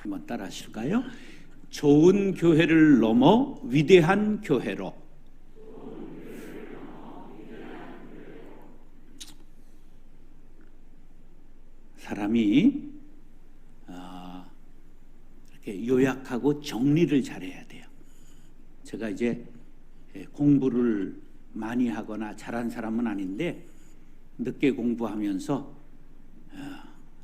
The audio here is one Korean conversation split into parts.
한번 따라 하실까요? 좋은 교회를 넘어 위대한 교회로. 사람이 이렇게 요약하고 정리를 잘해야 돼요. 제가 이제 공부를 많이 하거나 잘한 사람은 아닌데 늦게 공부하면서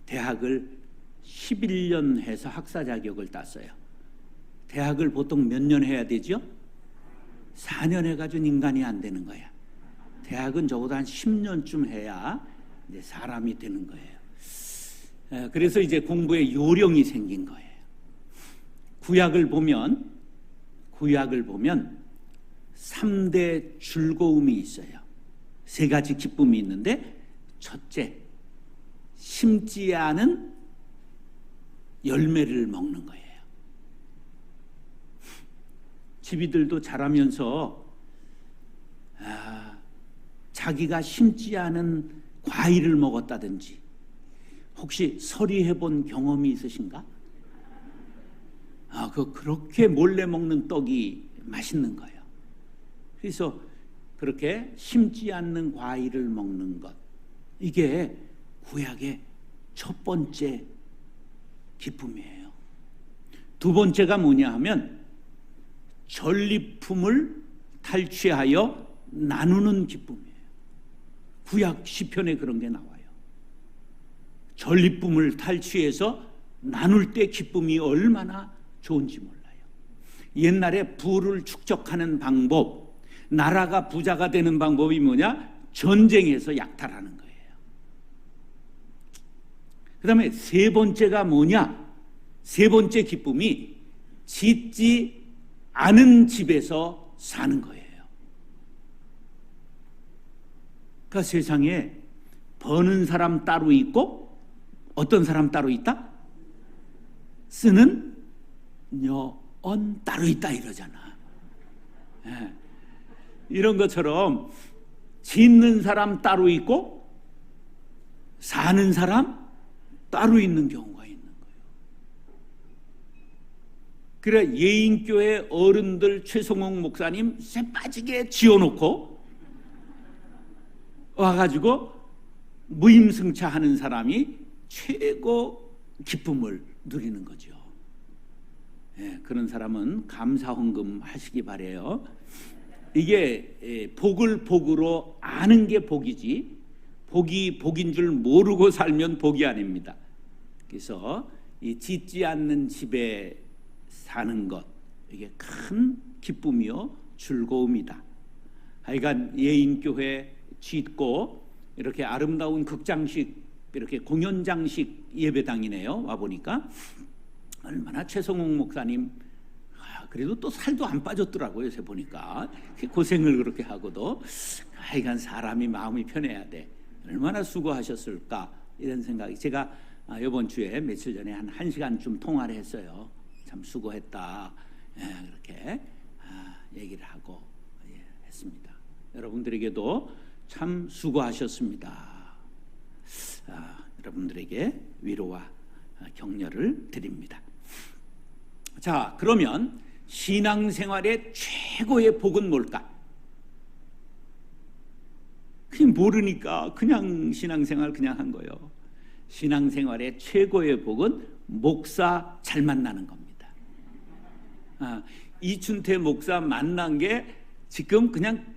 대학을 11년 해서 학사 자격을 땄어요. 대학을 보통 몇 년 해야 되죠? 4년 해가지고 인간이 안 되는 거야. 대학은 적어도 한 10년쯤 해야 이제 사람이 되는 거예요. 그래서 이제 공부에 요령이 생긴 거예요. 구약을 보면 3대 즐거움이 있어요. 3가지 기쁨이 있는데, 첫째, 심지 않은 열매를 먹는 거예요. 집이들도 자라면서 자기가 심지 않은 과일을 먹었다든지, 혹시 서리해 본 경험이 있으신가? 그렇게 몰래 먹는 떡이 맛있는 거예요. 그래서 그렇게 심지 않는 과일을 먹는 것, 이게 구약의 첫 번째 기쁨이에요. 두 번째가 뭐냐 하면 전리품을 탈취하여 나누는 기쁨이에요. 구약 시편에 그런 게 나와요. 전리품을 탈취해서 나눌 때 기쁨이 얼마나 좋은지 몰라요. 옛날에 부를 축적하는 방법, 나라가 부자가 되는 방법이 뭐냐? 전쟁에서 약탈하는 거예요. 그 다음에 세 번째가 뭐냐? 세 번째 기쁨이 짓지 않은 집에서 사는 거예요. 그러니까 세상에 버는 사람 따로 있고 어떤 사람 따로 있다? 쓰는 여언 따로 있다 이러잖아. 이런 것처럼 짓는 사람 따로 있고 사는 사람 따로 있는 경우가 있는 거예요. 그래 예인교회 어른들 최성홍 목사님 새 빠지게 지어놓고 와가지고 무임승차하는 사람이 최고 기쁨을 누리는 거죠. 그런 사람은 감사헌금 하시기 바래요. 이게 복을 복으로 아는 게 복이지, 복이 복인 줄 모르고 살면 복이 아닙니다. 그래서 이 짓지 않는 집에 사는 것, 이게 큰 기쁨이요 즐거움이다. 하여간 예인교회 짓고 이렇게 아름다운 극장식, 이렇게 공연장식 예배당이네요. 와보니까 얼마나 최성홍 목사님 그래도 또 살도 안 빠졌더라고요. 요새 보니까 고생을 그렇게 하고도 하여간 사람이 마음이 편해야 돼. 얼마나 수고하셨을까 이런 생각이. 제가 이번 주에 며칠 전에 한 1시간쯤 통화를 했어요. 참 수고했다 그렇게 얘기를 하고 했습니다. 여러분들에게도 참 수고하셨습니다. 여러분들에게 위로와 격려를 드립니다. 자, 그러면 신앙생활의 최고의 복은 뭘까? 그냥 모르니까 그냥 신앙생활 그냥 한 거예요. 신앙생활의 최고의 복은 목사 잘 만나는 겁니다. 이춘태 목사 만난 게 지금 그냥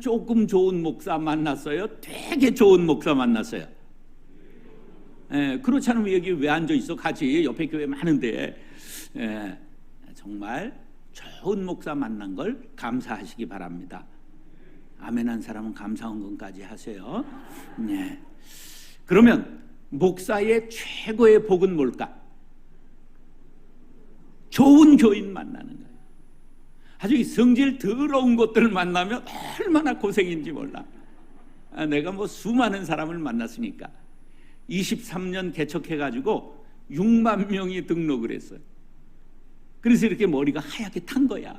조금 좋은 목사 만났어요? 되게 좋은 목사 만났어요? 그렇지 않으면 여기 왜 앉아 있어? 같이 옆에 교회 많은데. 정말 좋은 목사 만난 걸 감사하시기 바랍니다. 아멘한 사람은 감사헌금까지 하세요. 그러면 목사의 최고의 복은 뭘까? 좋은 교인 만나는 거예요. 아주 성질 더러운 것들을 만나면 얼마나 고생인지 몰라. 내가 뭐 수많은 사람을 만났으니까 23년 개척해가지고 6만 명이 등록을 했어요. 그래서 이렇게 머리가 하얗게 탄 거야.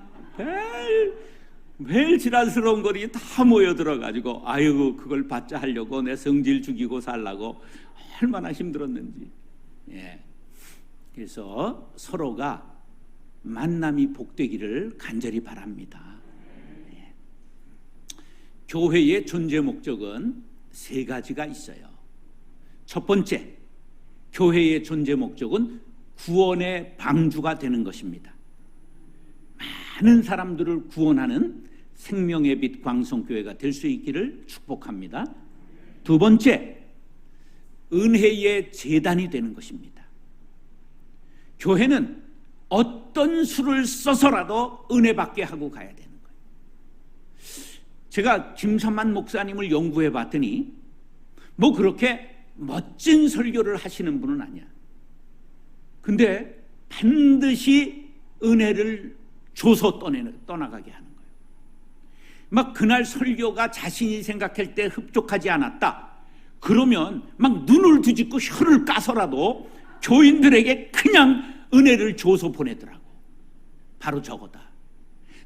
매일 지랄스러운 것이 다 모여들어가지고 아이고 그걸 받자 하려고 내 성질 죽이고 살라고 얼마나 힘들었는지. 그래서 서로가 만남이 복되기를 간절히 바랍니다. 교회의 존재 목적은 세 가지가 있어요. 첫 번째, 교회의 존재 목적은 구원의 방주가 되는 것입니다. 많은 사람들을 구원하는 생명의 빛 광성교회가 될 수 있기를 축복합니다. 두 번째, 은혜의 제단이 되는 것입니다. 교회는 어떤 수를 써서라도 은혜 받게 하고 가야 되는 거예요. 제가 김선만 목사님을 연구해 봤더니 뭐 그렇게 멋진 설교를 하시는 분은 아니야. 근데 반드시 은혜를 줘서 떠나가게 하는 거예요. 막 그날 설교가 자신이 생각할 때 흡족하지 않았다, 그러면 막 눈을 뒤집고 혀를 까서라도 교인들에게 그냥 은혜를 줘서 보내더라고. 바로 저거다.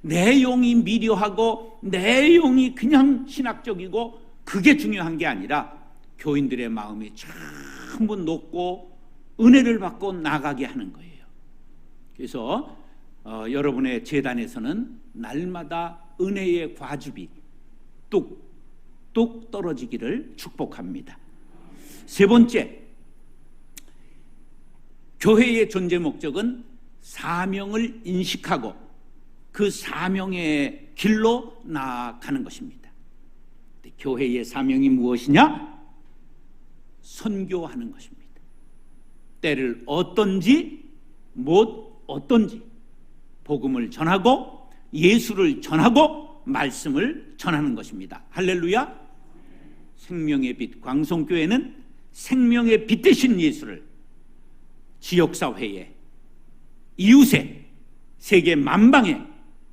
내용이 미료하고 내용이 그냥 신학적이고 그게 중요한 게 아니라 교인들의 마음이 전부 높고 은혜를 받고 나가게 하는 거예요. 그래서 여러분의 제단에서는 날마다 은혜의 과즙이 뚝뚝 떨어지기를 축복합니다. 세 번째, 교회의 존재 목적은 사명을 인식하고 그 사명의 길로 나아가는 것입니다. 교회의 사명이 무엇이냐? 선교하는 것입니다. 때를 얻든지 못 얻든지 복음을 전하고 예수를 전하고 말씀을 전하는 것입니다. 할렐루야. 생명의 빛 광성교회는 생명의 빛 되신 예수를 지역사회에, 이웃에, 세계 만방에,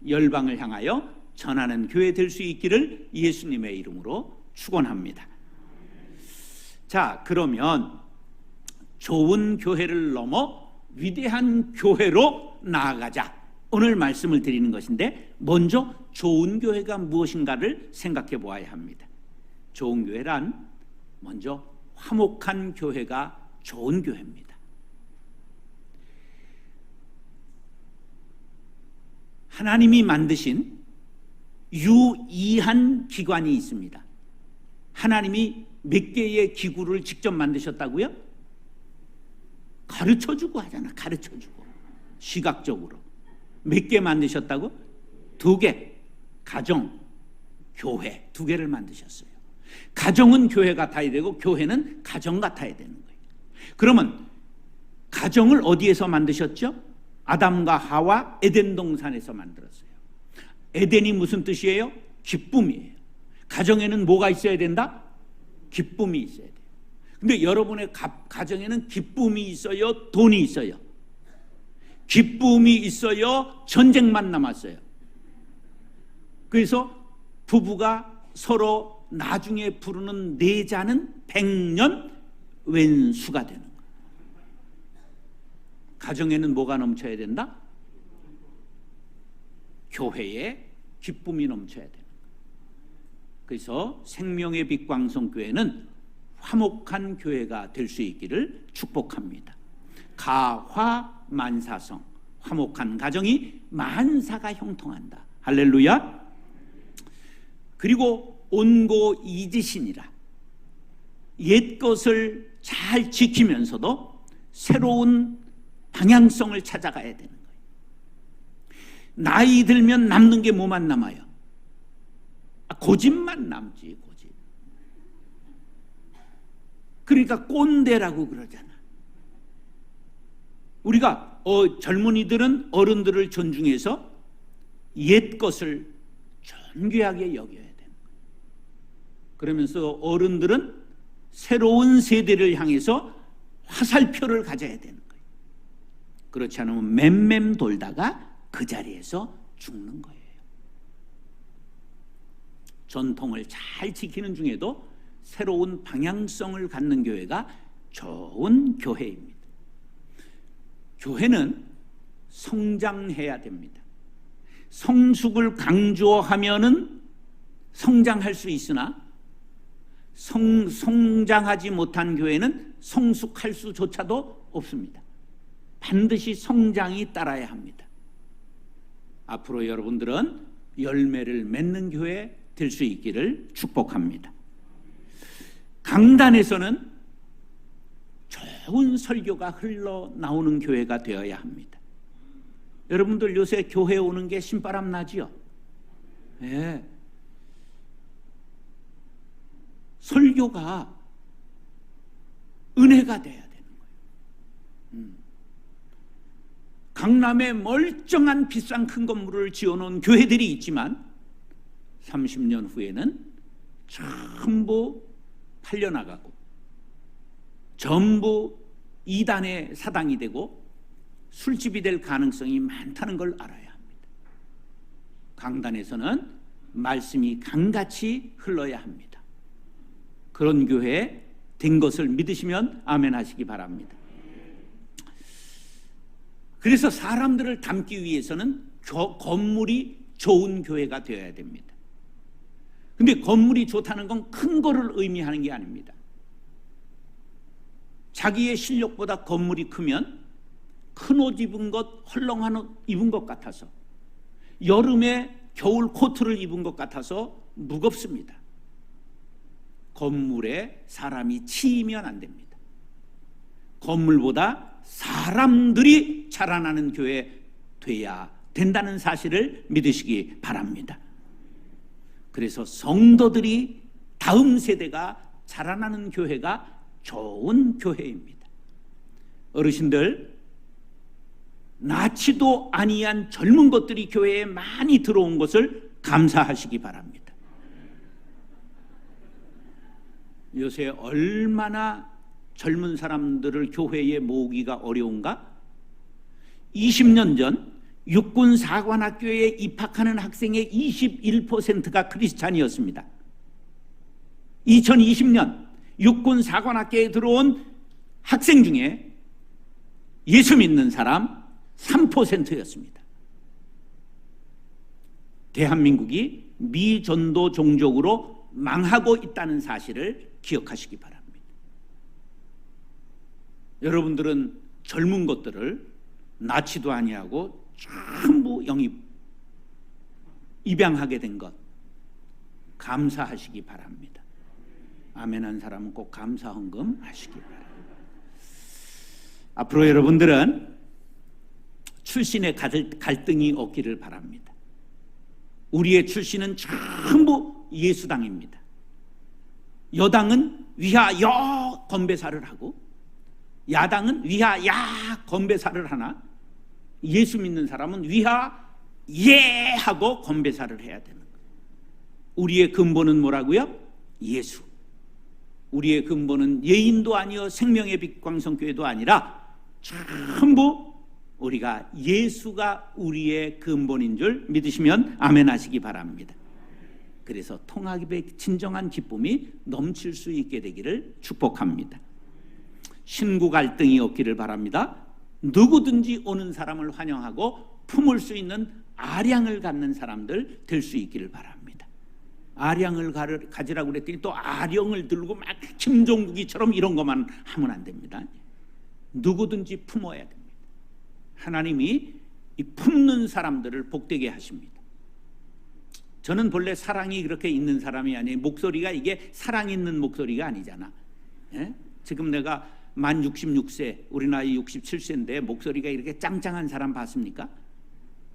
열방을 향하여 전하는 교회 될 수 있기를 예수님의 이름으로 축원합니다. 자, 그러면 좋은 교회를 넘어 위대한 교회로 나아가자, 오늘 말씀을 드리는 것인데, 먼저 좋은 교회가 무엇인가를 생각해 보아야 합니다. 좋은 교회란 먼저 화목한 교회가 좋은 교회입니다. 하나님이 만드신 유이한 기관이 있습니다. 하나님이 몇 개의 기구를 직접 만드셨다고요? 가르쳐주고 하잖아. 가르쳐주고 시각적으로 몇 개 만드셨다고? 2개. 가정, 교회 2개를 만드셨어요. 가정은 교회 같아야 되고 교회는 가정 같아야 되는 거예요. 그러면 가정을 어디에서 만드셨죠? 아담과 하와 에덴 동산에서 만들었어요. 에덴이 무슨 뜻이에요? 기쁨이에요. 가정에는 뭐가 있어야 된다? 기쁨이 있어야 돼요. 근데 여러분의 가정에는 기쁨이 있어요? 돈이 있어요? 기쁨이 있어요? 전쟁만 남았어요? 그래서 부부가 서로 나중에 부르는 내자는 100년 왼수가 되는 거예요. 가정에는 뭐가 넘쳐야 된다? 교회에 기쁨이 넘쳐야 되는 거예요. 그래서 생명의 빛 광성교회는 화목한 교회가 될 수 있기를 축복합니다. 가화만사성, 화목한 가정이 만사가 형통한다. 할렐루야. 그리고 온고이지신이라, 옛 것을 잘 지키면서도 새로운 방향성을 찾아가야 되는 거예요. 나이 들면 남는 게 뭐만 남아요? 고집만 남지. 고집. 그러니까 꼰대라고 그러잖아. 우리가 젊은이들은 어른들을 존중해서 옛 것을 존귀하게 여겨야 되는 거예요. 그러면서 어른들은 새로운 세대를 향해서 화살표를 가져야 되는 거예요. 그렇지 않으면 맴맴 돌다가 그 자리에서 죽는 거예요. 전통을 잘 지키는 중에도 새로운 방향성을 갖는 교회가 좋은 교회입니다. 교회는 성장해야 됩니다. 성숙을 강조하면은 성장할 수 있으나 성장하지 못한 교회는 성숙할 수조차도 없습니다. 반드시 성장이 따라야 합니다. 앞으로 여러분들은 열매를 맺는 교회 될 수 있기를 축복합니다. 강단에서는 좋은 설교가 흘러나오는 교회가 되어야 합니다. 여러분들 요새 교회 오는 게 신바람 나지요? 네. 설교가 은혜가 돼야 되는 거예요. 강남에 멀쩡한 비싼 큰 건물을 지어놓은 교회들이 있지만 30년 후에는 전부 팔려나가고 전부 이단의 사당이 되고 술집이 될 가능성이 많다는 걸 알아야 합니다. 강단에서는 말씀이 강같이 흘러야 합니다. 그런 교회에 된 것을 믿으시면 아멘 하시기 바랍니다. 그래서 사람들을 담기 위해서는 건물이 좋은 교회가 되어야 됩니다. 근데 건물이 좋다는 건 큰 거를 의미하는 게 아닙니다. 자기의 실력보다 건물이 크면 큰 옷 입은 것, 헐렁한 옷 입은 것 같아서, 여름에 겨울 코트를 입은 것 같아서 무겁습니다. 건물에 사람이 치이면 안 됩니다. 건물보다 사람들이 자라나는 교회 돼야 된다는 사실을 믿으시기 바랍니다. 그래서 성도들이 다음 세대가 자라나는 교회가 좋은 교회입니다. 어르신들, 낳지도 아니한 젊은 것들이 교회에 많이 들어온 것을 감사하시기 바랍니다. 요새 얼마나 젊은 사람들을 교회에 모으기가 어려운가? 20년 전 육군사관학교에 입학하는 학생의 21%가 크리스찬이었습니다. 2020년 육군사관학교에 들어온 학생 중에 예수 믿는 사람 3%였습니다. 대한민국이 미전도 종족으로 망하고 있다는 사실을 기억하시기 바랍니다. 여러분들은 젊은 것들을 낳지도 아니하고 전부 입양하게 된 것 감사하시기 바랍니다. 아멘 한 사람은 꼭 감사 헌금 하시기 바랍니다. 앞으로 여러분들은 출신의 갈등이 없기를 바랍니다. 우리의 출신은 전부 예수당입니다. 여당은 위하여 건배사를 하고 야당은 위하야 건배사를 하나, 예수 믿는 사람은 위하예 하고 건배사를 해야 되는 거예요. 우리의 근본은 뭐라고요? 예수. 우리의 근본은 예인도 아니요 생명의 빛 광성교회도 아니라 전부 우리가 예수가 우리의 근본인 줄 믿으시면 아멘 하시기 바랍니다. 그래서 통합의 진정한 기쁨이 넘칠 수 있게 되기를 축복합니다. 신구 갈등이 없기를 바랍니다. 누구든지 오는 사람을 환영하고 품을 수 있는 아량을 갖는 사람들 될 수 있기를 바랍니다. 아량을 가지라고 그랬더니 또 아령을 들고 막 김종국이처럼 이런 것만 하면 안 됩니다. 누구든지 품어야 됩니다. 하나님이 이 품는 사람들을 복되게 하십니다. 저는 본래 사랑이 그렇게 있는 사람이 아니에요. 목소리가 이게 사랑 있는 목소리가 아니잖아. 예? 지금 내가 만 66세, 우리 나이 67세인데 목소리가 이렇게 짱짱한 사람 봤습니까?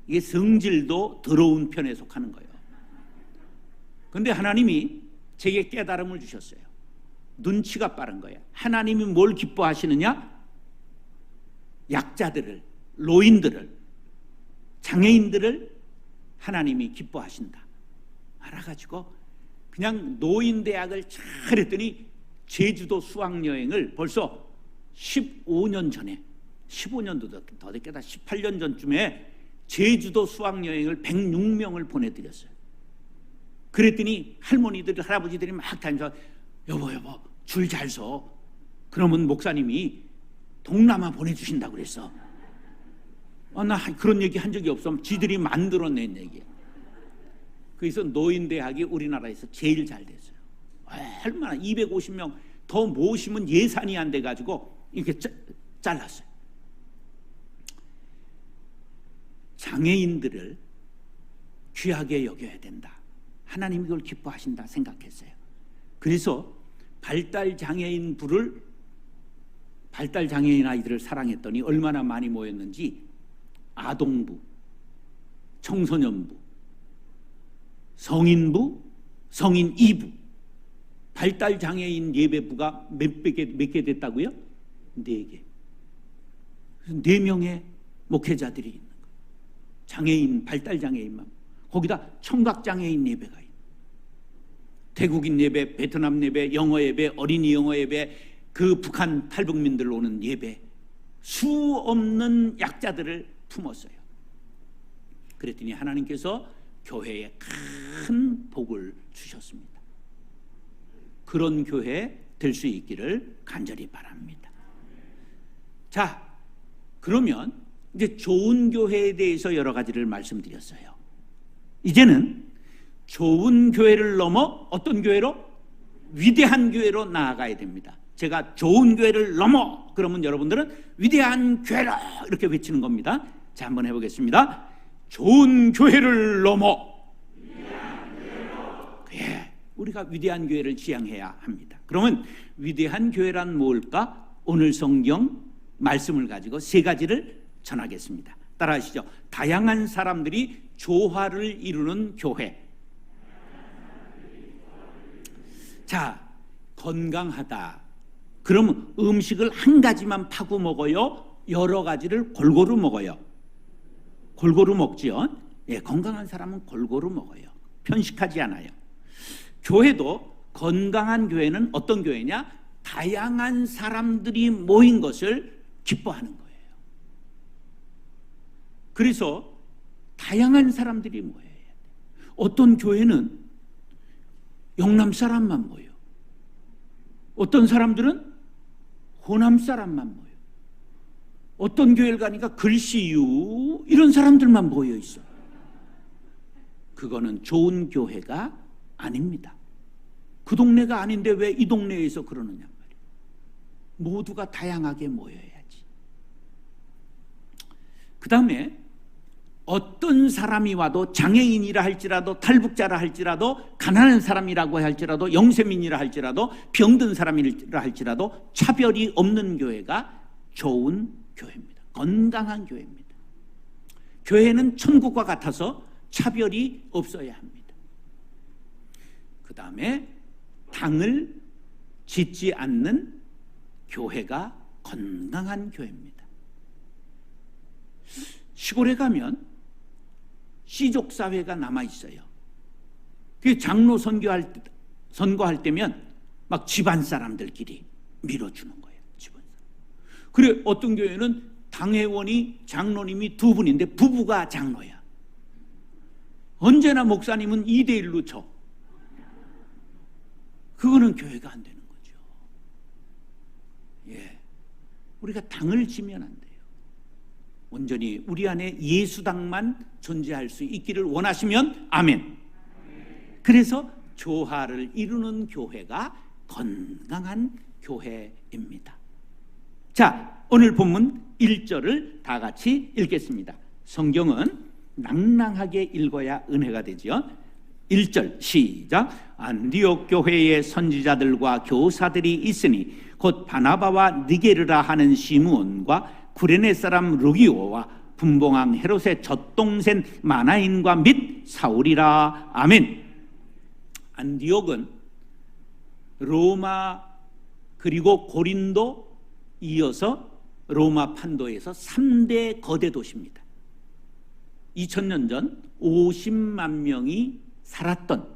이게 성질도 더러운 편에 속하는 거예요. 그런데 하나님이 제게 깨달음을 주셨어요. 눈치가 빠른 거예요. 하나님이 뭘 기뻐하시느냐? 약자들을, 노인들을, 장애인들을 하나님이 기뻐하신다. 알아가지고 그냥 노인대학을 잘 했더니 제주도 수학여행을 벌써 15년 전에, 15년도 더 됐겠다, 18년 전쯤에 제주도 수학여행을 106명을 보내드렸어요. 그랬더니 할머니들, 할아버지들이 막 다니면서 여보 줄 잘 서. 그러면 목사님이 동남아 보내주신다고 그랬어. 나 그런 얘기 한 적이 없어. 지들이 만들어낸 얘기야. 그래서 노인대학이 우리나라에서 제일 잘 됐어요. 얼마나 250명 더 모시면 예산이 안 돼가지고 이렇게 잘랐어요. 장애인들을 귀하게 여겨야 된다. 하나님이 그걸 기뻐하신다 생각했어요. 그래서 발달 장애인 아이들을 사랑했더니 얼마나 많이 모였는지 아동부, 청소년부, 성인부, 성인 2부, 발달 장애인 예배부가 몇 개 됐다고요? 4개. 4명의 목회자들이 있는 거예요. 장애인, 발달 장애인만. 거기다 청각 장애인 예배가 있는. 태국인 예배, 베트남 예배, 영어 예배, 어린이 영어 예배, 그 북한 탈북민들 오는 예배, 수 없는 약자들을 품었어요. 그랬더니 하나님께서 교회에 큰 복을 주셨습니다. 그런 교회 될 수 있기를 간절히 바랍니다. 자, 그러면 이제 좋은 교회에 대해서 여러 가지를 말씀드렸어요. 이제는 좋은 교회를 넘어 어떤 교회로? 위대한 교회로 나아가야 됩니다. 제가 좋은 교회를 넘어 그러면 여러분들은 위대한 교회라 이렇게 외치는 겁니다. 자, 한번 해보겠습니다. 좋은 교회를 넘어 위대한 교회로. 예, 우리가 위대한 교회를 지향해야 합니다. 그러면 위대한 교회란 뭘까? 오늘 성경 말씀을 가지고 3가지를 전하겠습니다. 따라하시죠. 다양한 사람들이 조화를 이루는 교회. 자, 건강하다. 그러면 음식을 한 가지만 파고 먹어요? 여러 가지를 골고루 먹어요? 골고루 먹지요. 예, 건강한 사람은 골고루 먹어요. 편식하지 않아요. 교회도 건강한 교회는 어떤 교회냐? 다양한 사람들이 모인 것을 기뻐하는 거예요. 그래서 다양한 사람들이 모여야 돼. 어떤 교회는 영남 사람만 모여. 어떤 사람들은 호남 사람만 모여. 어떤 교회를 가니까 글씨유 이런 사람들만 모여 있어. 그거는 좋은 교회가 아닙니다. 그 동네가 아닌데 왜 이 동네에서 그러느냐 말이에요. 모두가 다양하게 모여야지. 그 다음에 어떤 사람이 와도 장애인이라 할지라도 탈북자라 할지라도 가난한 사람이라고 할지라도 영세민이라 할지라도 병든 사람이라 할지라도 차별이 없는 교회가 좋은 교회입니다. 건강한 교회입니다. 교회는 천국과 같아서 차별이 없어야 합니다. 그 다음에 당을 짓지 않는 교회가 건강한 교회입니다. 시골에 가면 시족사회가 남아있어요. 그 장로 선거할 때면 막 집안 사람들끼리 밀어주는 거예요. 집안 사람. 그래 어떤 교회는 당회원이 장로님이 2분인데 부부가 장로야. 언제나 목사님은 2대1로 쳐. 그거는 교회가 안 되는 거죠. 예, 우리가 당을 지면 안 돼요. 온전히 우리 안에 예수당만 존재할 수 있기를 원하시면 아멘. 그래서 조화를 이루는 교회가 건강한 교회입니다. 자, 오늘 본문 1절을 다 같이 읽겠습니다. 성경은 낭낭하게 읽어야 은혜가 되지요. 1절 시작. 안디옥 교회의 선지자들과 교사들이 있으니 곧 바나바와 니게르라 하는 시므온과 구레네 사람 루기오와 분봉왕 헤롯의 젖동생 마나인과 및 사울이라. 아멘. 안디옥은 로마 그리고 고린도 이어서 로마 판도에서 3대 거대 도시입니다. 2000년 전 50만 명이 살았던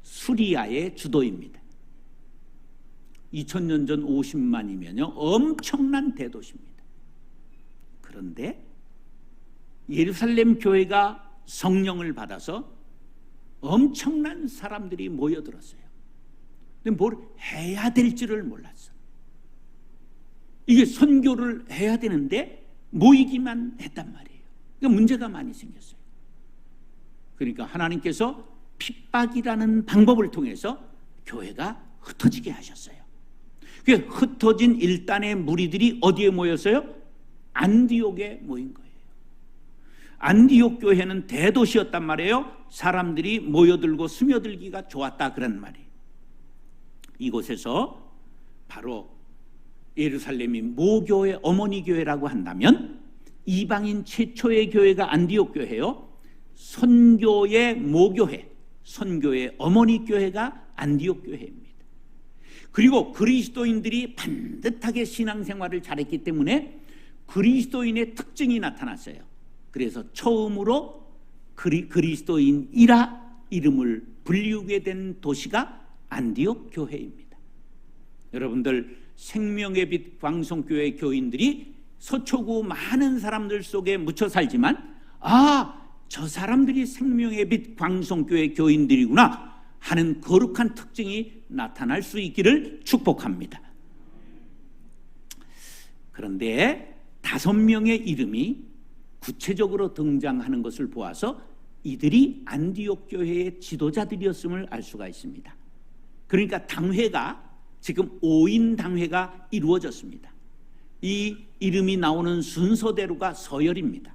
수리아의 주도입니다. 2000년 전 50만이면요 엄청난 대도시입니다. 그런데 예루살렘 교회가 성령을 받아서 엄청난 사람들이 모여들었어요. 근데 뭘 해야 될지를 몰랐어. 이게 선교를 해야 되는데 모이기만 했단 말이에요. 그러니까 문제가 많이 생겼어요. 그러니까 하나님께서 핍박이라는 방법을 통해서 교회가 흩어지게 하셨어요. 그 흩어진 일단의 무리들이 어디에 모였어요? 안디옥에 모인 거예요. 안디옥 교회는 대도시였단 말이에요. 사람들이 모여들고 스며들기가 좋았다 그런 말이에요. 이곳에서 바로 예루살렘이 모교의 어머니 교회라고 한다면 이방인 최초의 교회가 안디옥 교회요, 선교의 모교회, 선교의 어머니 교회가 안디옥 교회입니다. 그리고 그리스도인들이 반듯하게 신앙생활을 잘했기 때문에 그리스도인의 특징이 나타났어요. 그래서 처음으로 그리스도인이라 이름을 불리우게 된 도시가 안디옥 교회입니다. 여러분들, 생명의 빛 광성교회 교인들이 서초구 많은 사람들 속에 묻혀 살지만 저 사람들이 생명의 빛 광성교회 교인들이구나 하는 거룩한 특징이 나타날 수 있기를 축복합니다. 그런데 5명의 이름이 구체적으로 등장하는 것을 보아서 이들이 안디옥 교회의 지도자들이었음을 알 수가 있습니다. 그러니까 당회가 지금 5인 당회가 이루어졌습니다. 이 이름이 나오는 순서대로가 서열입니다.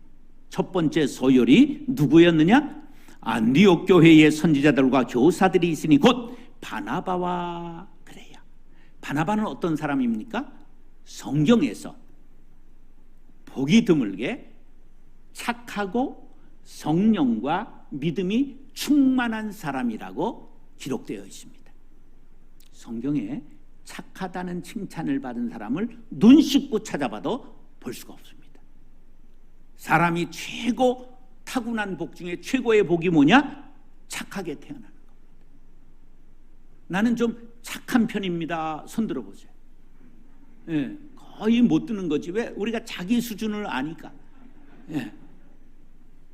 첫 번째 서열이 누구였느냐? 안디옥 교회의 선지자들과 교사들이 있으니 곧 바나바와 그래요. 바나바는 어떤 사람입니까? 성경에서 보기 드물게 착하고 성령과 믿음이 충만한 사람이라고 기록되어 있습니다. 성경에 착하다는 칭찬을 받은 사람을 눈 씻고 찾아봐도 볼 수가 없습니다. 사람이 최고 타고난 복 중에 최고의 복이 뭐냐? 착하게 태어나는 겁니다. 나는 좀 착한 편입니다. 손 들어보세요. 예, 거의 못 드는 거지. 왜? 우리가 자기 수준을 아니까. 예.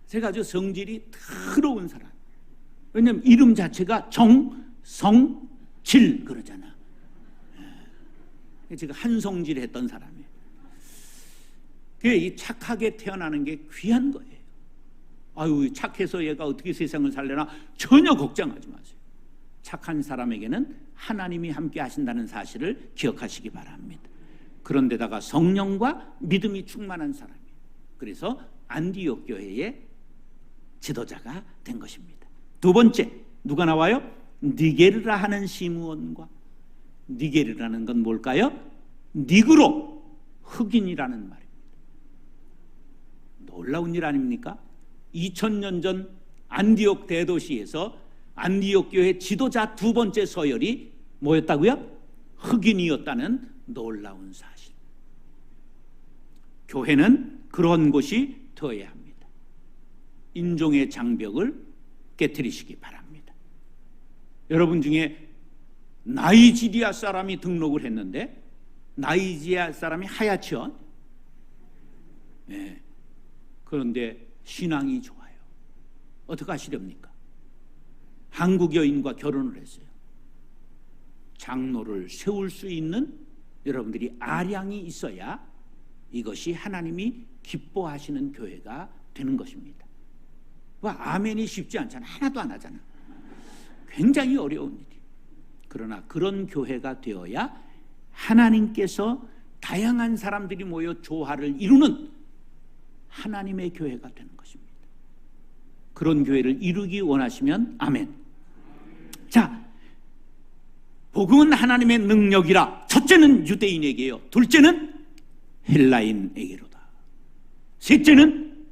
제가 아주 성질이 더러운 사람. 왜냐하면 이름 자체가 정성질 그러잖아. 예. 제가 한성질 했던 사람이에요. 이 착하게 태어나는 게 귀한 거예요. 아유, 착해서 얘가 어떻게 세상을 살려나 전혀 걱정하지 마세요. 착한 사람에게는 하나님이 함께 하신다는 사실을 기억하시기 바랍니다. 그런데다가 성령과 믿음이 충만한 사람이에요. 그래서 안디옥 교회의 지도자가 된 것입니다. 두 번째, 누가 나와요? 니게르라 하는 시므온과, 니게르라는 건 뭘까요? 니그로, 흑인이라는 말입니다. 놀라운 일 아닙니까? 2000년 전 안디옥 대도시에서 안디옥 교회 지도자 두 번째 서열이 뭐였다고요? 흑인이었다는 놀라운 사실. 교회는 그런 곳이 되어야 합니다. 인종의 장벽을 깨트리시기 바랍니다. 여러분 중에 나이지리아 사람이 등록을 했는데, 나이지리아 사람이 하얗죠? 네. 그런데 신앙이 좋아요. 어떻게 하시렵니까? 한국 여인과 결혼을 했어요. 장로를 세울 수 있는 여러분들이 아량이 있어야 이것이 하나님이 기뻐하시는 교회가 되는 것입니다. 아멘이 쉽지 않잖아. 하나도 안 하잖아. 굉장히 어려운 일이에요. 그러나 그런 교회가 되어야 하나님께서 다양한 사람들이 모여 조화를 이루는 하나님의 교회가 되는 것입니다. 그런 교회를 이루기 원하시면 아멘. 자, 복음은 하나님의 능력이라. 첫째는 유대인에게요, 둘째는 헬라인에게로다. 셋째는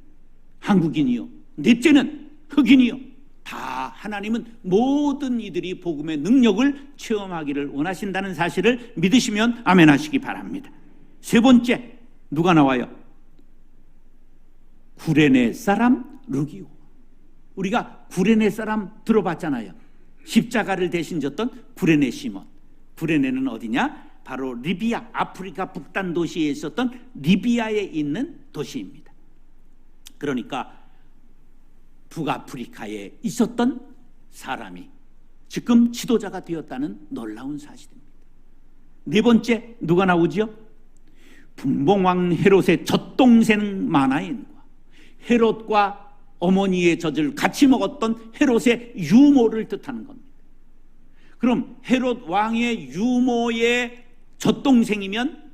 한국인이요, 넷째는 흑인이요. 다 하나님은 모든 이들이 복음의 능력을 체험하기를 원하신다는 사실을 믿으시면 아멘 하시기 바랍니다. 세 번째, 누가 나와요? 구레네 사람 루기오. 우리가 구레네 사람 들어봤잖아요. 십자가를 대신 졌던 구레네 시몬. 구레네는 어디냐? 바로 리비아, 아프리카 북단 도시에 있었던 리비아에 있는 도시입니다. 그러니까 북아프리카에 있었던 사람이 지금 지도자가 되었다는 놀라운 사실입니다. 네 번째, 누가 나오지요? 분봉왕 헤롯의 젖동생 마나엔과 헤롯과 어머니의 젖을 같이 먹었던 헤롯의 유모를 뜻하는 겁니다. 그럼 헤롯 왕의 유모의 젖동생이면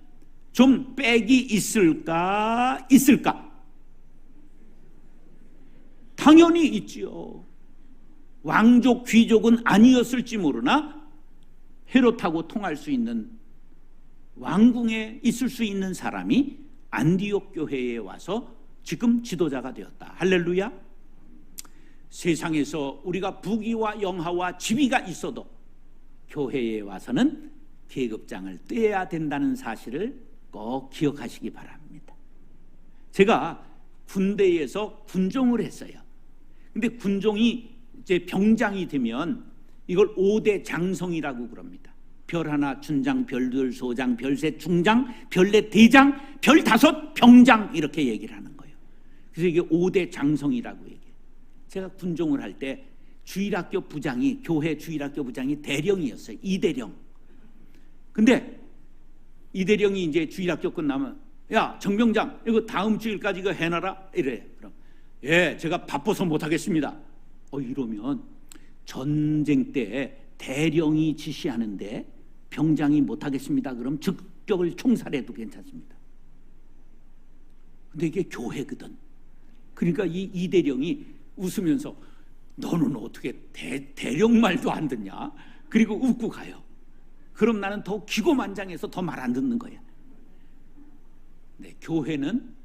좀 빽이 있을까? 있을까? 당연히 있지요. 왕족 귀족은 아니었을지 모르나 헤롯하고 통할 수 있는, 왕궁에 있을 수 있는 사람이 안디옥 교회에 와서 지금 지도자가 되었다. 할렐루야. 세상에서 우리가 부귀와 영화와 지위가 있어도 교회에 와서는 계급장을 떼야 된다는 사실을 꼭 기억하시기 바랍니다. 제가 군대에서 군종을 했어요. 근데 군종이 이제 병장이 되면 이걸 5대 장성이라고 그럽니다. 별 하나 춘장, 별둘 소장, 별셋 중장, 별넷 대장, 별다섯 병장, 이렇게 얘기를 하는 거예요. 그래서 이게 5대 장성이라고 얘기해요. 제가 군종을 할 때 주일학교 부장이, 교회 주일학교 부장이 대령이었어요. 이대령. 근데 이대령이 이제 주일학교 끝나면, 야 정병장 이거 다음 주일까지 이거 해놔라, 이래. 그럼 예, 제가 바빠서 못하겠습니다. 이러면 전쟁 때 대령이 지시하는데 병장이 못하겠습니다. 그럼 즉격을 총살해도 괜찮습니다. 근데 이게 교회거든. 그러니까 이 이대령이 웃으면서 너는 어떻게 대령 말도 안 듣냐? 그리고 웃고 가요. 그럼 나는 더 기고만장해서 더 말 안 듣는 거야. 네, 교회는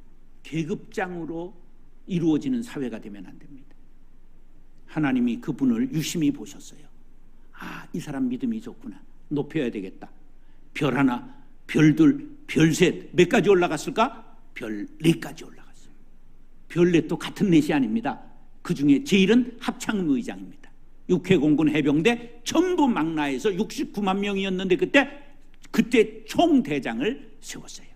계급장으로 이루어지는 사회가 되면 안 됩니다. 하나님이 그분을 유심히 보셨어요. 이 사람 믿음이 좋구나. 높여야 되겠다. 별 하나, 별둘, 별셋, 몇 가지 올라갔을까? 별 4가지 올라갔어요. 별 4도 같은 넷이 아닙니다. 그 중에 제일은 합창의장입니다. 육해공군 해병대 전부 망라해서 69만 명이었는데 그때 총대장을 세웠어요.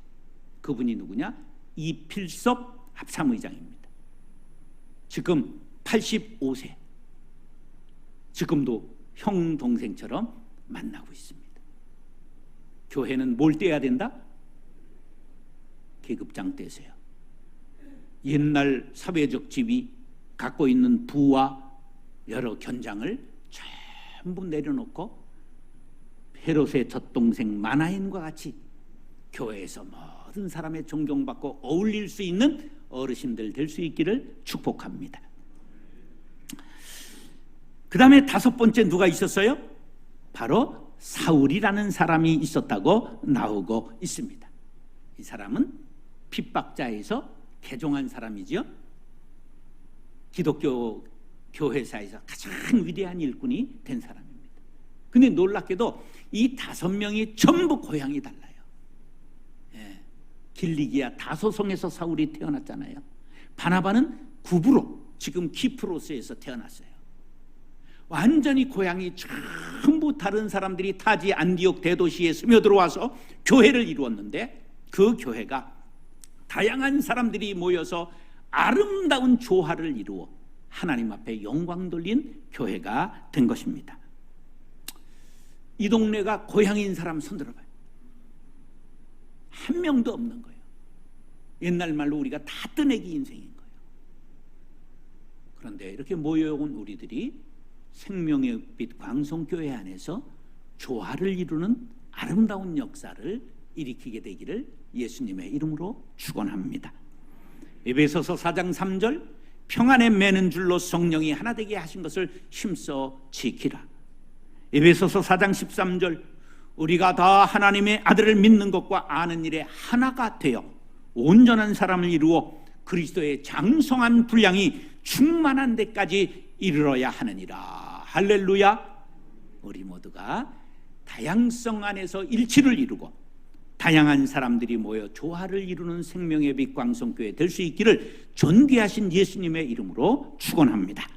그분이 누구냐? 이필섭 합참의장입니다. 지금 85세. 지금도 형 동생처럼 만나고 있습니다. 교회는 뭘 떼야 된다? 계급장 떼세요. 옛날 사회적 지위 갖고 있는 부와 여러 견장을 전부 내려놓고 헤롯의 젖동생 마나엔과 같이 교회에서 모든 사람의 존경받고 어울릴 수 있는 어르신들 될 수 있기를 축복합니다. 그 다음에 5번째 누가 있었어요? 바로 사울이라는 사람이 있었다고 나오고 있습니다. 이 사람은 핍박자에서 개종한 사람이지요. 기독교 교회사에서 가장 위대한 일꾼이 된 사람입니다. 근데 놀랍게도 이 5명이 전부 고향이 달라요. 길리기아 다소성에서 사울이 태어났잖아요. 바나바는 구브로, 지금 키프로스에서 태어났어요. 완전히 고향이 전부 다른 사람들이 타지 안디옥 대도시에 스며들어와서 교회를 이루었는데 그 교회가 다양한 사람들이 모여서 아름다운 조화를 이루어 하나님 앞에 영광 돌린 교회가 된 것입니다. 이 동네가 고향인 사람 손들어봐요. 한 명도 없는 거예요. 옛날 말로 우리가 다 뜨내기 인생인 거예요. 그런데 이렇게 모여온 우리들이 생명의 빛 광성교회 안에서 조화를 이루는 아름다운 역사를 일으키게 되기를 예수님의 이름으로 축원합니다. 에베소서 4장 3절, 평안에 매는 줄로 성령이 하나 되게 하신 것을 힘써 지키라. 에베소서 4장 13절, 우리가 다 하나님의 아들을 믿는 것과 아는 일에 하나가 되어 온전한 사람을 이루어 그리스도의 장성한 분량이 충만한 데까지 이르러야 하느니라. 할렐루야. 우리 모두가 다양성 안에서 일치를 이루고 다양한 사람들이 모여 조화를 이루는 생명의 빛 광성교회 될 수 있기를 존귀하신 예수님의 이름으로 축원합니다.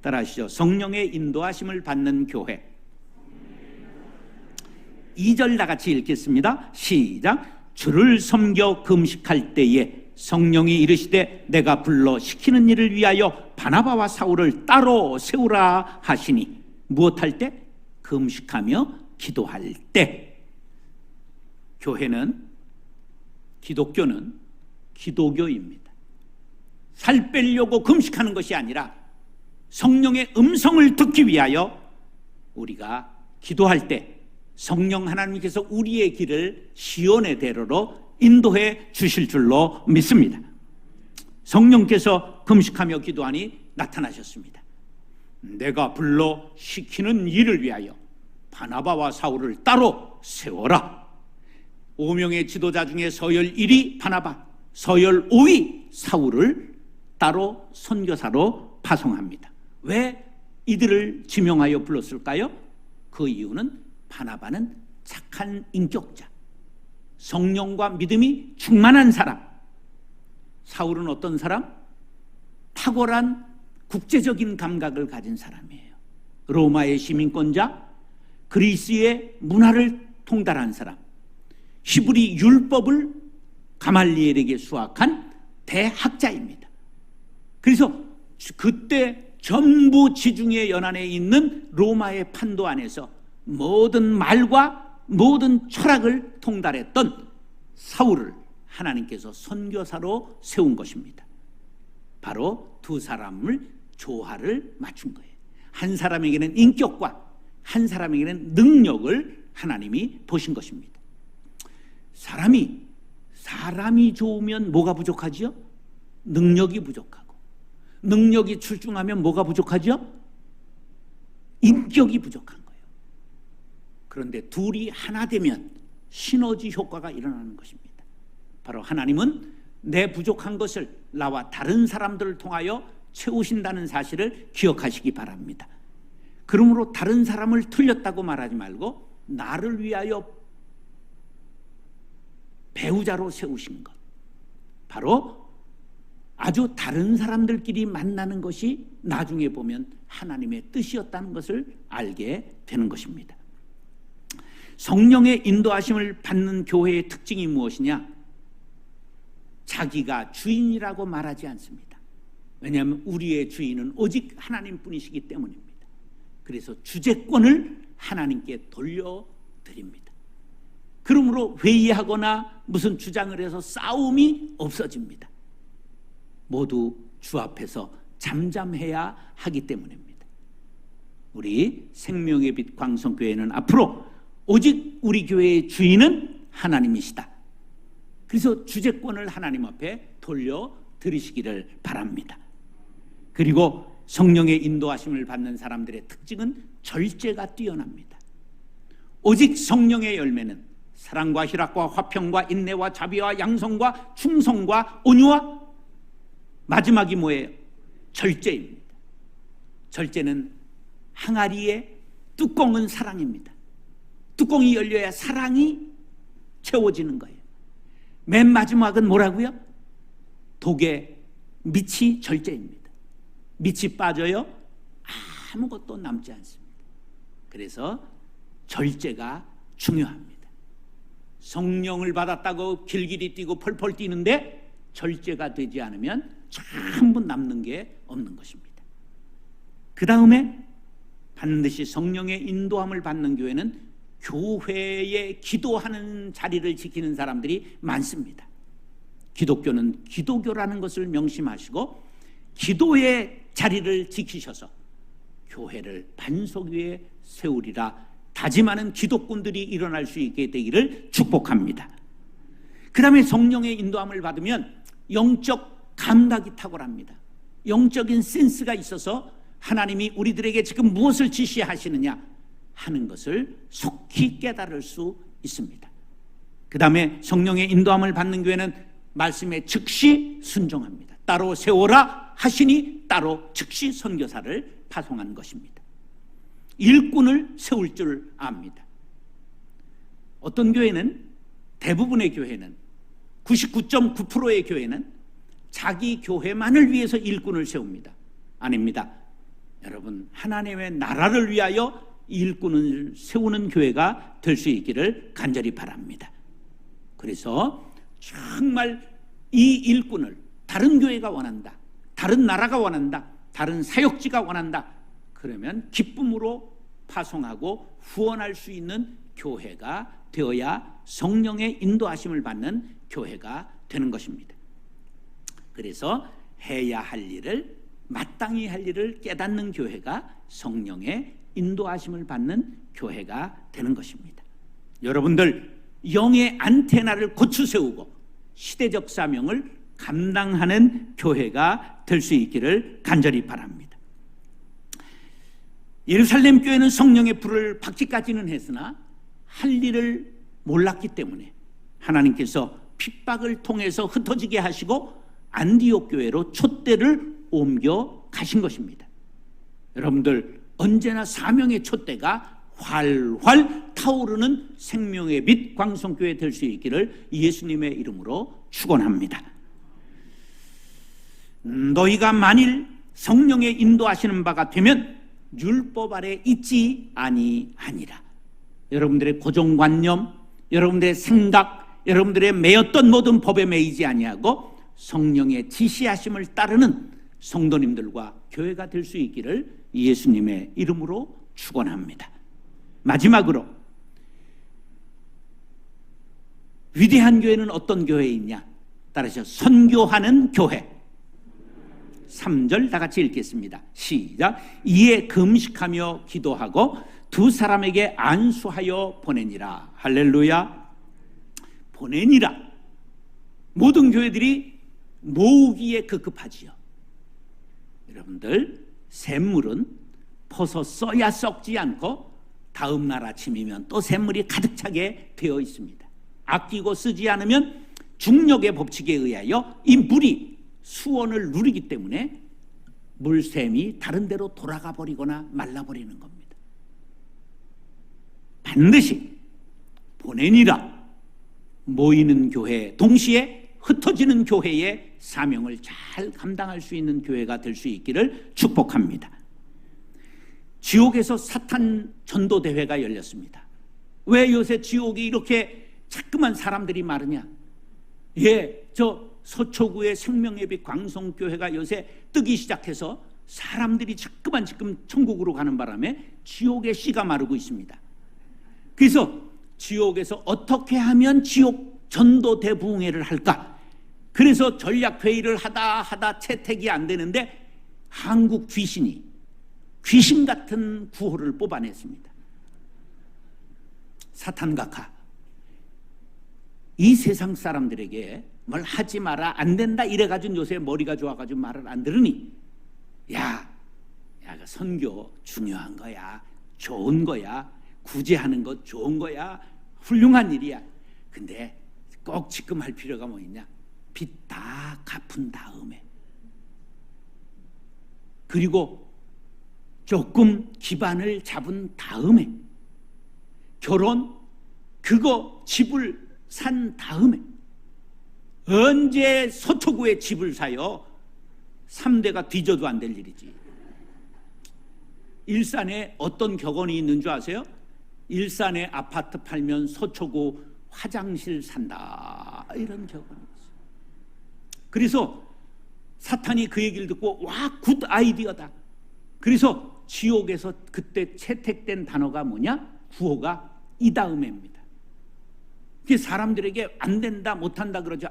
따라하시죠. 성령의 인도하심을 받는 교회. 2절 나같이 읽겠습니다. 시작. 주를 섬겨 금식할 때에 성령이 이르시되 내가 불러 시키는 일을 위하여 바나바와 사울을 따로 세우라 하시니. 무엇할 때? 금식하며 기도할 때. 교회는, 기독교는 기도교입니다. 살 빼려고 금식하는 것이 아니라 성령의 음성을 듣기 위하여 우리가 기도할 때 성령 하나님께서 우리의 길을 시온의 대로로 인도해 주실 줄로 믿습니다. 성령께서 금식하며 기도하니 나타나셨습니다. 내가 불러 시키는 일을 위하여 바나바와 사울을 따로 세워라. 5명의 지도자 중에 서열 1위 바나바, 서열 5위 사울을 따로 선교사로 파송합니다. 왜 이들을 지명하여 불렀을까요? 그 이유는 바나바는 착한 인격자, 성령과 믿음이 충만한 사람. 사울은 어떤 사람? 탁월한 국제적인 감각을 가진 사람이에요. 로마의 시민권자, 그리스의 문화를 통달한 사람, 히브리 율법을 가말리엘에게 수학한 대학자입니다. 그래서 그때 전부 지중해 연안에 있는 로마의 판도 안에서 모든 말과 모든 철학을 통달했던 사울을 하나님께서 선교사로 세운 것입니다. 바로 두 사람을 조화를 맞춘 거예요. 한 사람에게는 인격과 한 사람에게는 능력을 하나님이 보신 것입니다. 사람이 좋으면 뭐가 부족하지요? 능력이 부족하고, 능력이 출중하면 뭐가 부족하죠? 인격이 부족한 거예요. 그런데 둘이 하나 되면 시너지 효과가 일어나는 것입니다. 바로 하나님은 내 부족한 것을 나와 다른 사람들을 통하여 채우신다는 사실을 기억하시기 바랍니다. 그러므로 다른 사람을 틀렸다고 말하지 말고 나를 위하여 배우자로 세우신 것, 바로 아주 다른 사람들끼리 만나는 것이 나중에 보면 하나님의 뜻이었다는 것을 알게 되는 것입니다. 성령의 인도하심을 받는 교회의 특징이 무엇이냐? 자기가 주인이라고 말하지 않습니다. 왜냐하면 우리의 주인은 오직 하나님뿐이시기 때문입니다. 그래서 주재권을 하나님께 돌려드립니다. 그러므로 회의하거나 무슨 주장을 해서 싸움이 없어집니다. 모두 주 앞에서 잠잠해야 하기 때문입니다. 우리 생명의 빛 광성교회는 앞으로 오직 우리 교회의 주인은 하나님이시다. 그래서 주재권을 하나님 앞에 돌려드리시기를 바랍니다. 그리고 성령의 인도하심을 받는 사람들의 특징은 절제가 뛰어납니다. 오직 성령의 열매는 사랑과 희락과 화평과 인내와 자비와 양성과 충성과 온유와 마지막이 뭐예요? 절제입니다. 절제는 항아리의 뚜껑은 사랑입니다. 뚜껑이 열려야 사랑이 채워지는 거예요. 맨 마지막은 뭐라고요? 독의 밑이 절제입니다. 밑이 빠져요? 아무것도 남지 않습니다. 그래서 절제가 중요합니다. 성령을 받았다고 길길이 뛰고 펄펄 뛰는데 절제가 되지 않으면 전부 남는 게 없는 것입니다. 그 다음에 반드시 성령의 인도함을 받는 교회는 교회에 기도하는 자리를 지키는 사람들이 많습니다. 기독교는 기도교라는 것을 명심하시고 기도의 자리를 지키셔서 교회를 반석 위에 세우리라 다짐하는 기독군들이 일어날 수 있게 되기를 축복합니다. 그 다음에 성령의 인도함을 받으면 영적 감각이 탁월합니다. 영적인 센스가 있어서 하나님이 우리들에게 지금 무엇을 지시하시느냐 하는 것을 속히 깨달을 수 있습니다. 그 다음에 성령의 인도함을 받는 교회는 말씀에 즉시 순종합니다. 따로 세워라 하시니 따로 즉시 선교사를 파송한 것입니다. 일꾼을 세울 줄 압니다. 어떤 교회는, 대부분의 교회는, 99.9%의 교회는 자기 교회만을 위해서 일꾼을 세웁니다. 아닙니다. 여러분, 하나님의 나라를 위하여 일꾼을 세우는 교회가 될 수 있기를 간절히 바랍니다. 그래서 정말 이 일꾼을 다른 교회가 원한다, 다른 나라가 원한다, 다른 사역지가 원한다, 그러면 기쁨으로 파송하고 후원할 수 있는 교회가 되어야 성령의 인도하심을 받는 교회가 되는 것입니다. 그래서 해야 할 일을, 마땅히 할 일을 깨닫는 교회가 성령의 인도하심을 받는 교회가 되는 것입니다. 여러분들 영의 안테나를 고추 세우고 시대적 사명을 감당하는 교회가 될 수 있기를 간절히 바랍니다. 예루살렘 교회는 성령의 불을 받기까지는 했으나 할 일을 몰랐기 때문에 하나님께서 핍박을 통해서 흩어지게 하시고 안디옥 교회로 촛대를 옮겨 가신 것입니다. 여러분들, 언제나 사명의 촛대가 활활 타오르는 생명의 빛 광성교회 될 수 있기를 예수님의 이름으로 축원합니다. 너희가 만일 성령의 인도하시는 바가 되면 율법 아래 있지 아니하니라. 여러분들의 고정관념, 여러분들의 생각, 여러분들의 매였던 모든 법에 매이지 아니하고 성령의 지시하심을 따르는 성도님들과 교회가 될 수 있기를 예수님의 이름으로 축원합니다. 마지막으로, 위대한 교회는 어떤 교회이냐? 따라서 선교하는 교회. 3절 다 같이 읽겠습니다. 시작. 이에 금식하며 기도하고 두 사람에게 안수하여 보내니라. 할렐루야. 보내니라. 모든 교회들이 모으기에 급급하지요. 여러분들, 샘물은 퍼서 써야 썩지 않고 다음 날 아침이면 또 샘물이 가득 차게 되어 있습니다. 아끼고 쓰지 않으면 중력의 법칙에 의하여 이 물이 수온을 누리기 때문에 물샘이 다른 데로 돌아가 버리거나 말라버리는 겁니다. 반드시 보내니라. 모이는 교회, 동시에 흩어지는 교회의 사명을 잘 감당할 수 있는 교회가 될 수 있기를 축복합니다. 지옥에서 사탄 전도대회가 열렸습니다. 왜 요새 지옥이 이렇게 자꾸만 사람들이 많으냐? 저 서초구의 생명의 빛 광성교회가 요새 뜨기 시작해서 사람들이 자꾸만 지금 천국으로 가는 바람에 지옥의 씨가 마르고 있습니다. 그래서 지옥에서 어떻게 하면 지옥 전도대부흥회를 할까? 그래서 전략회의를 하다 채택이 안 되는데 한국 귀신이 귀신 같은 구호를 뽑아냈습니다. 사탄각하, 이 세상 사람들에게 뭘 하지 마라, 안 된다 이래가지고 요새 머리가 좋아가지고 말을 안 들으니, 야, 선교 중요한 거야, 좋은 거야, 구제하는 거 좋은 거야, 훌륭한 일이야. 근데 꼭 지금 할 필요가 뭐 있냐? 빚 다 갚은 다음에, 그리고 조금 기반을 잡은 다음에, 결혼 그거 집을 산 다음에, 언제 서초구에 집을 사요? 3대가 뒤져도 안 될 일이지. 일산에 어떤 격언이 있는 줄 아세요? 일산에 아파트 팔면 서초구 화장실 산다, 이런 격언이 있어요. 그래서 사탄이 그 얘기를 듣고, 와, 굿 아이디어다. 그래서 지옥에서 그때 채택된 단어가 뭐냐? 구호가 이 다음에입니다. 그게 사람들에게 안 된다, 못한다 그러죠.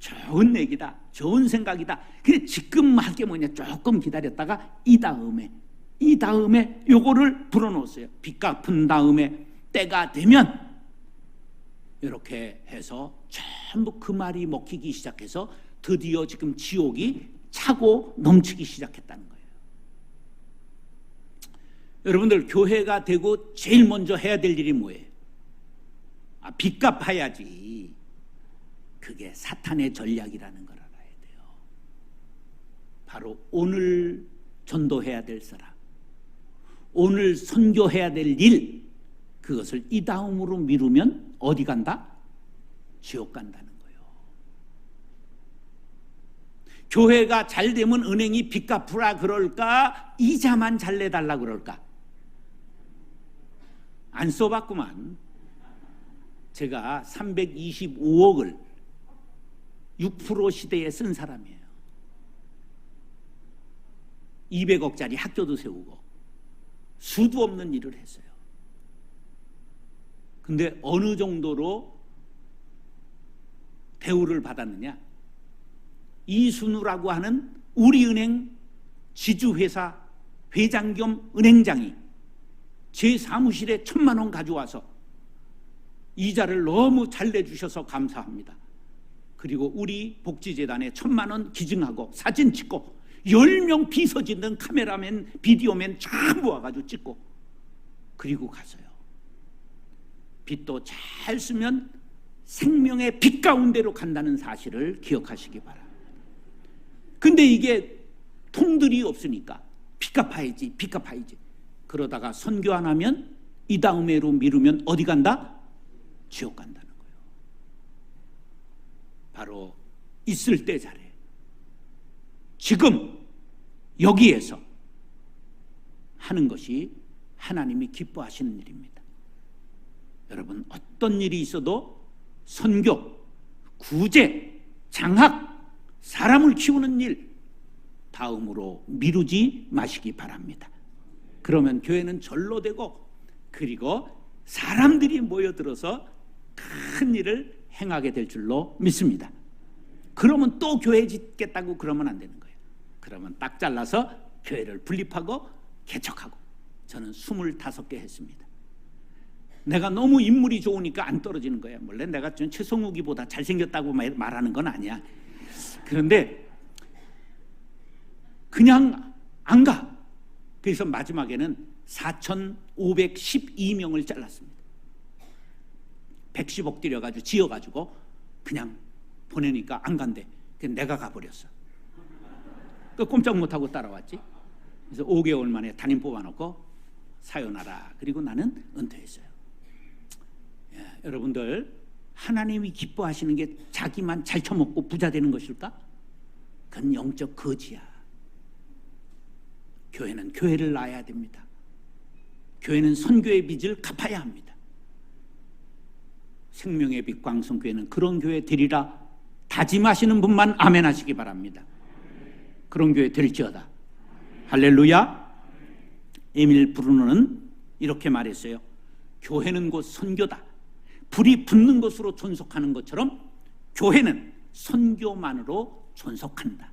좋은 얘기다, 좋은 생각이다. 근데 지금 할 게 뭐냐? 조금 기다렸다가 이 다음에 요거를 불어넣었어요. 빚 갚은 다음에 때가 되면, 이렇게 해서 전부 그 말이 먹히기 시작해서 드디어 지금 지옥이 차고 넘치기 시작했다는 거예요. 여러분들, 교회가 되고 제일 먼저 해야 될 일이 뭐예요? 빚 갚아야지. 그게 사탄의 전략이라는 걸 알아야 돼요. 바로 오늘 전도해야 될 사람, 오늘 선교해야 될 일, 그것을 이 다음으로 미루면 어디 간다? 지옥 간다는 거예요. 교회가 잘 되면 은행이 빚 갚으라 그럴까? 이자만 잘 내달라 그럴까? 안 써봤구만. 제가 325억을 6% 시대에 쓴 사람이에요. 200억짜리 학교도 세우고 수도 없는 일을 했어요. 근데 어느 정도로 대우를 받았느냐? 이순우라고 하는 우리은행 지주회사 회장 겸 은행장이 제 사무실에 1,000만 원 가져와서 이자를 너무 잘 내주셔서 감사합니다, 그리고 우리 복지재단에 1,000만 원 기증하고 사진 찍고 10명 비서진 등 카메라맨, 비디오맨 전부 와가지고 찍고 그리고 가서요. 빚도 잘 쓰면 생명의 빛 가운데로 간다는 사실을 기억하시기 바랍니다. 근데 이게 통들이 없으니까 빚 갚아야지. 그러다가 선교 안 하면 이 다음 해로 미루면 어디 간다? 지옥 간다는 거예요. 바로 있을 때 잘해. 지금 여기에서 하는 것이 하나님이 기뻐하시는 일입니다. 여러분, 어떤 일이 있어도 선교, 구제, 장학, 사람을 키우는 일 다음으로 미루지 마시기 바랍니다. 그러면 교회는 절로 되고, 그리고 사람들이 모여들어서 큰 일을 행하게 될 줄로 믿습니다. 그러면 또 교회 짓겠다고 그러면 안 되는 거예요. 그러면 딱 잘라서 교회를 분립하고 개척하고. 저는 25개 했습니다. 내가 너무 인물이 좋으니까 안 떨어지는 거야. 원래 내가 최성욱이보다 잘생겼다고 말하는 건 아니야. 그런데 그냥 안 가. 그래서 마지막에는 4,512명을 잘랐습니다. 110억 들여가지고 지어가지고 그냥 보내니까 안 간대. 그래서 내가 가버렸어. 꼼짝 못하고 따라왔지. 그래서 5개월 만에 담임 뽑아놓고 사요나라. 그리고 나는 은퇴했어요. 여러분들, 하나님이 기뻐하시는 게 자기만 잘 처먹고 부자 되는 것일까? 그건 영적 거지야. 교회는 교회를 낳아야 됩니다. 교회는 선교의 빚을 갚아야 합니다. 생명의 빛 광성교회는 그런 교회 되리라 다짐하시는 분만 아멘 하시기 바랍니다. 그런 교회 될지어다. 할렐루야. 에밀 브루노는 이렇게 말했어요. 교회는 곧 선교다. 불이 붙는 것으로 존속하는 것처럼 교회는 선교만으로 존속한다.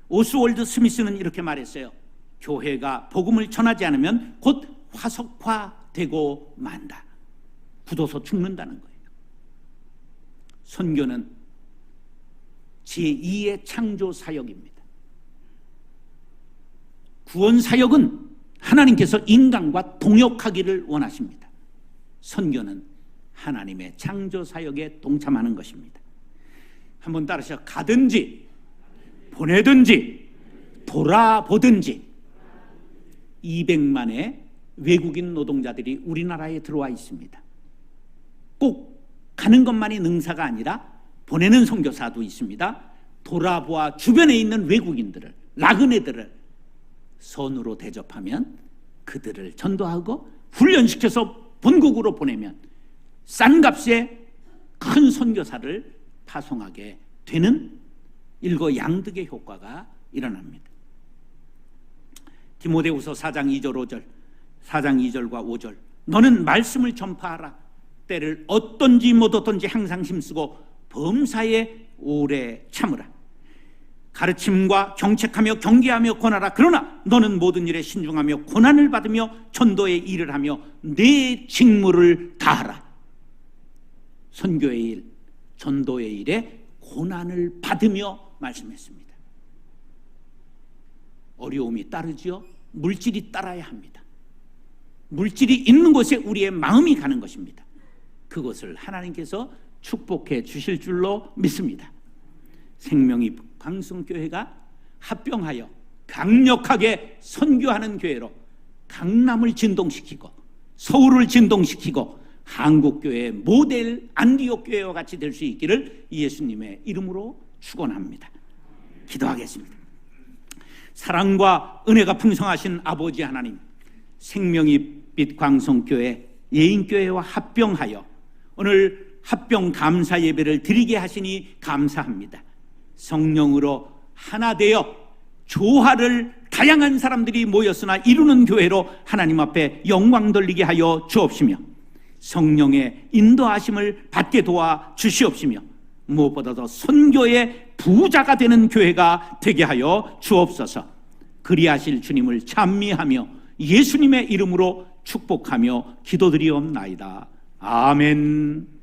오스월드 스미스는 이렇게 말했어요. 교회가 복음을 전하지 않으면 곧 화석화되고 만다. 굳어서 죽는다는 거예요. 선교는 제2의 창조 사역입니다. 구원 사역은 하나님께서 인간과 동역하기를 원하십니다. 선교는 하나님의 창조 사역에 동참하는 것입니다. 한번 따라하시죠. 가든지 보내든지 돌아보든지 200만의 외국인 노동자들이 우리나라에 들어와 있습니다. 꼭 가는 것만이 능사가 아니라 보내는 선교사도 있습니다. 돌아보아 주변에 있는 외국인들을, 나그네들을 선으로 대접하면 그들을 전도하고 훈련시켜서 본국으로 보내면 싼 값에 큰 선교사를 파송하게 되는 일거양득의 효과가 일어납니다. 디모데후서 4장 2절 5절 4장 2절과 5절 너는 말씀을 전파하라. 때를 어떤지 못 어떤지 항상 힘쓰고 범사에 오래 참으라. 가르침과 경책하며 경계하며 권하라. 그러나 너는 모든 일에 신중하며 고난을 받으며 전도의 일을 하며 내 직무를 다하라. 선교의 일, 전도의 일에 고난을 받으며 말씀했습니다. 어려움이 따르지요. 물질이 따라야 합니다. 물질이 있는 곳에 우리의 마음이 가는 것입니다. 그것을 하나님께서 축복해 주실 줄로 믿습니다. 생명의 광성교회가 합병하여 강력하게 선교하는 교회로 강남을 진동시키고 서울을 진동시키고 한국교회의 모델 안디옥 교회와 같이 될 수 있기를 예수님의 이름으로 축원합니다. 기도하겠습니다. 사랑과 은혜가 풍성하신 아버지 하나님, 생명의 빛 광성교회 예인교회와 합병하여 오늘 합병 감사 예배를 드리게 하시니 감사합니다. 성령으로 하나 되어 조화를 다양한 사람들이 모였으나 이루는 교회로 하나님 앞에 영광 돌리게 하여 주옵시며 성령의 인도하심을 받게 도와 주시옵시며 무엇보다도 선교의 부자가 되는 교회가 되게 하여 주옵소서. 그리하실 주님을 찬미하며 예수님의 이름으로 축복하며 기도드리옵나이다. 아멘.